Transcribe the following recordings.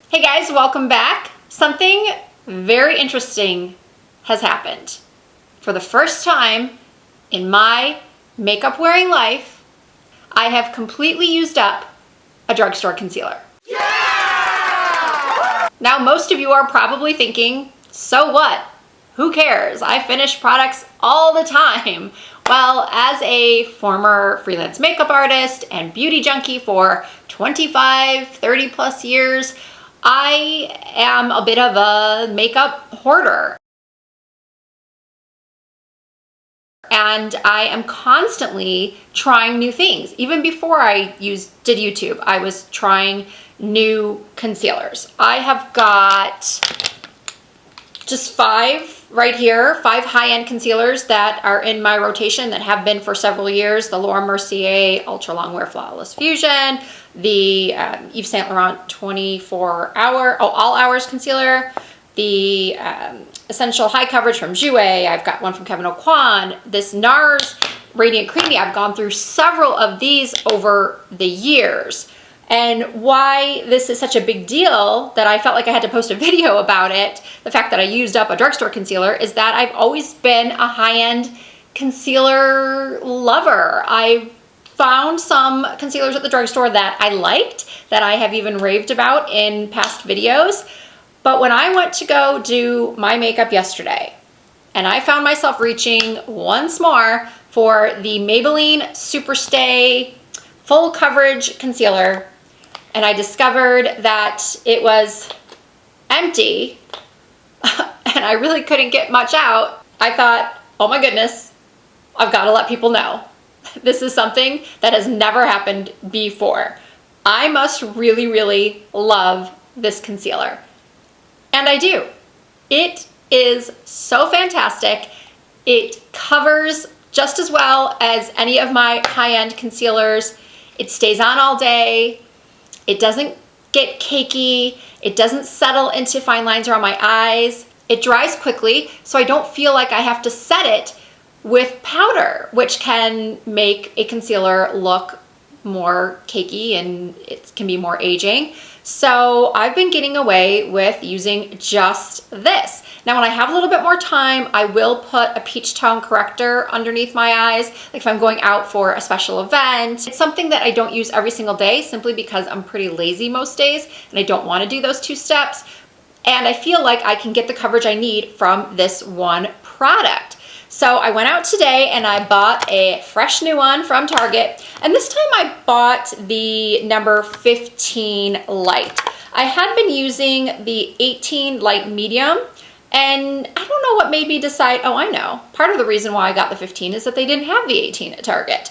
Hey guys, welcome back. Something very interesting has happened. For the first time in my makeup wearing life, I have completely used up a drugstore concealer. Yeah! Now most of you are probably thinking, so what? Who cares? I finish products all the time. Well, as a former freelance makeup artist and beauty junkie for 25, 30 plus years, I am a bit of a makeup hoarder. And I am constantly trying new things. Even before I did YouTube, I was trying new concealers. I have got just 5 right here, 5 high-end concealers that are in my rotation that have been for several years. The Laura Mercier Ultra Long Wear Flawless Fusion, the Yves Saint Laurent 24-hour, all hours concealer, the Essential High Coverage from Jouer. I've got one from Kevyn Aucoin. This NARS Radiant Creamy. I've gone through several of these over the years. And why this is such a big deal that I felt like I had to post a video about it, the fact that I used up a drugstore concealer, is that I've always been a high-end concealer lover. I found some concealers at the drugstore that I liked, that I have even raved about in past videos. But when I went to go do my makeup yesterday, and I found myself reaching once more for the Maybelline Superstay Full Coverage Concealer, and I discovered that it was empty and I really couldn't get much out, I thought, oh my goodness, I've got to let people know. This is something that has never happened before. I must really, really love this concealer. And I do. It is so fantastic. It covers just as well as any of my high-end concealers. It stays on all day. It doesn't get cakey. It doesn't settle into fine lines around my eyes. It dries quickly, so I don't feel like I have to set it with powder, which can make a concealer look more cakey and it can be more aging. So I've been getting away with using just this. Now when I have a little bit more time, I will put a peach tone corrector underneath my eyes, like if I'm going out for a special event. It's something that I don't use every single day simply because I'm pretty lazy most days and I don't want to do those 2 steps. And I feel like I can get the coverage I need from this one product. So I went out today and I bought a fresh new one from Target. And this time I bought the number 15 light. I had been using the 18 light medium, and I don't know what made me decide, oh, I know. Part of the reason why I got the 15 is that they didn't have the 18 at Target.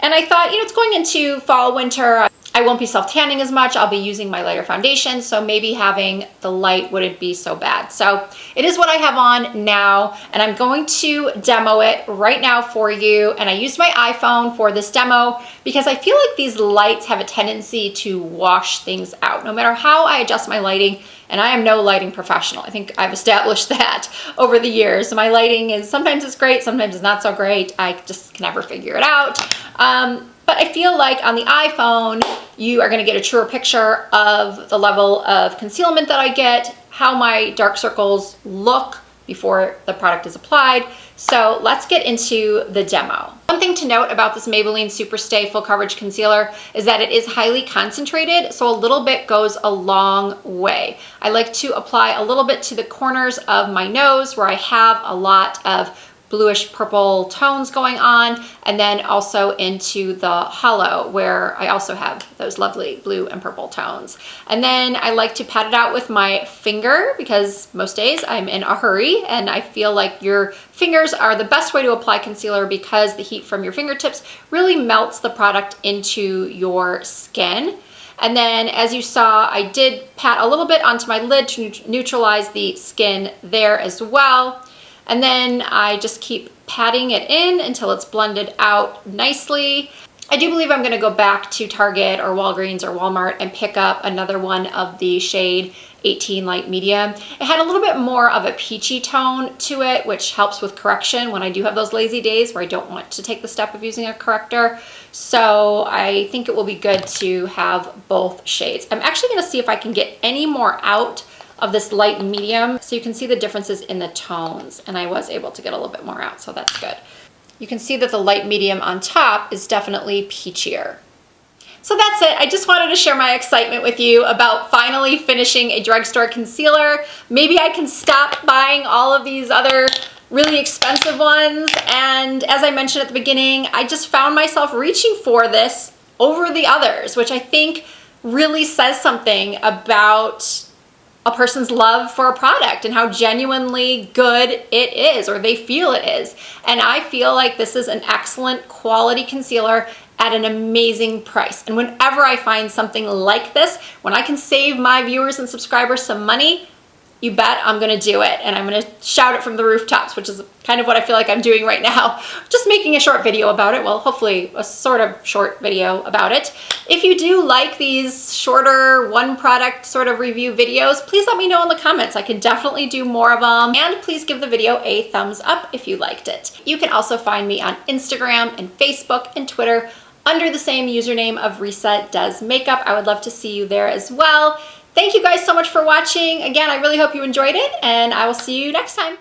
And I thought, it's going into fall, winter. I won't be self-tanning as much. I'll be using my lighter foundation, so maybe having the light wouldn't be so bad. So it is what I have on now, and I'm going to demo it right now for you. And I used my iPhone for this demo because I feel like these lights have a tendency to wash things out, no matter how I adjust my lighting. And I am no lighting professional. I think I've established that over the years. My lighting is, sometimes it's great, sometimes it's not so great. I just can never figure it out. But I feel like on the iPhone, you are gonna get a truer picture of the level of concealment that I get, how my dark circles look before the product is applied. So let's get into the demo. One thing to note about this Maybelline Superstay Full Coverage Concealer is that it is highly concentrated, so a little bit goes a long way. I like to apply a little bit to the corners of my nose where I have a lot of bluish purple tones going on, and then also into the hollow where I also have those lovely blue and purple tones. And then I like to pat it out with my finger because most days I'm in a hurry, and I feel like your fingers are the best way to apply concealer because the heat from your fingertips really melts the product into your skin. And then as you saw, I did pat a little bit onto my lid to neutralize the skin there as well. And then I just keep patting it in until it's blended out nicely. I do believe I'm gonna go back to Target or Walgreens or Walmart and pick up another one of the shade 18 Light Medium. It had a little bit more of a peachy tone to it, which helps with correction when I do have those lazy days where I don't want to take the step of using a corrector. So I think it will be good to have both shades. I'm actually gonna see if I can get any more out of this light medium so you can see the differences in the tones. And I was able to get a little bit more out, so that's good. You can see that the light medium on top is definitely peachier. So that's it. I just wanted to share my excitement with you about finally finishing a drugstore concealer. Maybe I can stop buying all of these other really expensive ones. And as I mentioned at the beginning, I just found myself reaching for this over the others, which I think really says something about a person's love for a product and how genuinely good it is, or they feel it is. And I feel like this is an excellent quality concealer at an amazing price. And whenever I find something like this, when I can save my viewers and subscribers some money, you bet I'm gonna do it. And I'm gonna shout it from the rooftops, which is kind of what I feel like I'm doing right now. Just making a short video about it. Well, hopefully a sort of short video about it. If you do like these shorter one product sort of review videos, please let me know in the comments. I can definitely do more of them. And please give the video a thumbs up if you liked it. You can also find me on Instagram and Facebook and Twitter under the same username of Risa Does Makeup. I would love to see you there as well. Thank you guys so much for watching. Again, I really hope you enjoyed it, and I will see you next time.